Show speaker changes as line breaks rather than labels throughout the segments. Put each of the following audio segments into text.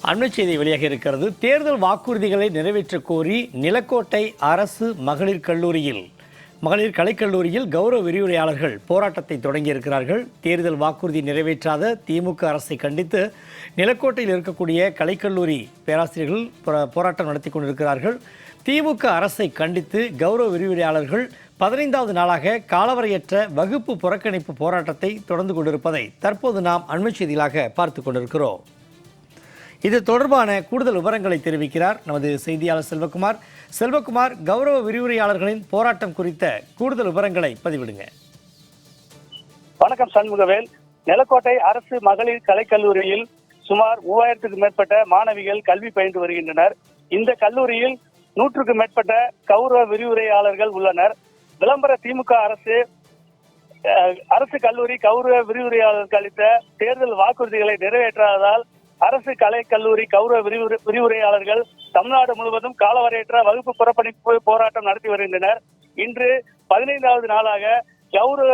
அண்மை செய்தி வெளியாக இருக்கிறது. தேர்தல் வாக்குறுதிகளை நிறைவேற்றக் கோரி நிலக்கோட்டை அரசு மகளிர் கலைக்கல்லூரியில் கௌரவ விரிவுரையாளர்கள் போராட்டத்தை தொடங்கியிருக்கிறார்கள். தேர்தல் வாக்குறுதி நிறைவேற்றாத திமுக அரசை கண்டித்து நிலக்கோட்டையில் இருக்கக்கூடிய கலைக்கல்லூரி பேராசிரியர்கள் போராட்டம் நடத்தி கொண்டிருக்கிறார்கள். திமுக அரசை கண்டித்து கௌரவ விரிவுரையாளர்கள் 15வது நாளாக காலவரையற்ற வகுப்பு புறக்கணிப்பு போராட்டத்தை தொடர்ந்து கொண்டிருப்பதை தற்போது நாம் அண்மை செய்திகளாக பார்த்து கொண்டிருக்கிறோம். இது தொடர்பான கூடுதல் விவரங்களை தெரிவிக்கிறார் நமது செய்தியாளர் செல்வகுமார். கௌரவ விரிவுரையாளர்களின் போராட்டம் குறித்த கூடுதல் விவரங்களை பதிவிடுங்க.
வணக்கம் சண்முகவேல். நிலக்கோட்டை அரசு மகளிர் கலைக்கல்லூரியில் சுமார் 3000க்கும் மேற்பட்ட மாணவிகள் கல்வி பயின்று வருகின்றனர். இந்த கல்லூரியில் 100க்கும் மேற்பட்ட கௌரவ விரிவுரையாளர்கள் உள்ளனர். விளம்பர திமுக அரசு கல்லூரி கௌரவ விரிவுரையாளர்களுக்கு அளித்த தேர்தல் வாக்குறுதிகளை நிறைவேற்றாததால் அரசு கலைக்கல்லூரி கௌரவ விரிவுரையாளர்கள் தமிழ்நாடு முழுவதும் காலவரையற்ற வகுப்பு புறக்கணிப்பு போராட்டம் நடத்தி வருகின்றனர். இன்று 15வது நாளாக கௌரவ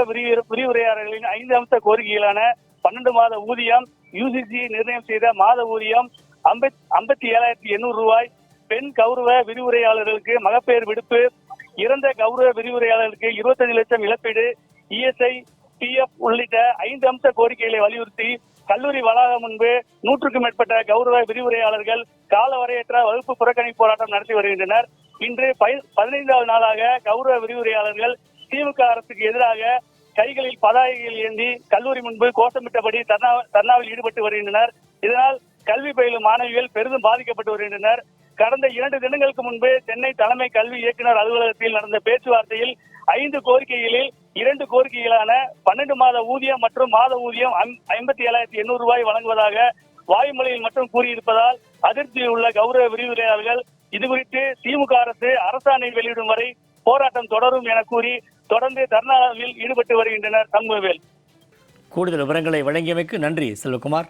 விரிவுரையாளர்களின் 5 அம்ச கோரிக்கைகளான 12 மாத ஊதியம், யுஜிசி நிர்ணயம் செய்த மாத ஊதியம் 57,800 ரூபாய், பெண் கௌரவ விரிவுரையாளர்களுக்கு மகப்பேறு விடுப்பு, இறந்த கௌரவ விரிவுரையாளர்களுக்கு 25 லட்சம் இழப்பீடு, இஎஸ்ஐ, பிஎஃப் உள்ளிட்ட 5 அம்ச கோரிக்கைகளை வலியுறுத்தி கல்லூரி வளாகம் முன்பு 100க்கும் மேற்பட்ட கௌரவ விரிவுரையாளர்கள் காலவரையற்ற வகுப்பு புறக்கணிப்பு போராட்டம் நடத்தி வருகின்றனர். இன்று 15வது நாளாக கௌரவ விரிவுரையாளர்கள் திமுக அரசுக்கு எதிராக கைகளில் பதாகைகள் ஏந்தி கல்லூரி முன்பு கோஷமிட்டபடி தர்ணாவில் ஈடுபட்டு வருகின்றனர். இதனால் கல்வி பயிலும் மாணவிகள் பெரிதும் பாதிக்கப்பட்டு வருகின்றனர். கடந்த 2 தினங்களுக்கு முன்பு சென்னை தலைமை கல்வி இயக்குநர் அலுவலகத்தில் நடந்த பேச்சுவார்த்தையில் 5 கோரிக்கைகளில் 2 கோரிக்கைகளான 12 மாத ஊதியம் மற்றும் மாத ஊதியம் 57,800 ரூபாய் வழங்குவதாக வாய்மொழியில் மட்டும் கூறியிருப்பதால் அதிருப்தியில் உள்ள கௌரவ விரிவுரையாளர்கள் இதுகுறித்து திமுக அரசு அரசாணை வெளியிடும் வரை போராட்டம் தொடரும் என கூறி தொடர்ந்து தர்ணாவில் ஈடுபட்டு வருகின்றனர். சண்முகவேல்.
கூடுதல் விவரங்களை வழங்கியமைக்கு நன்றி செல்வகுமார்.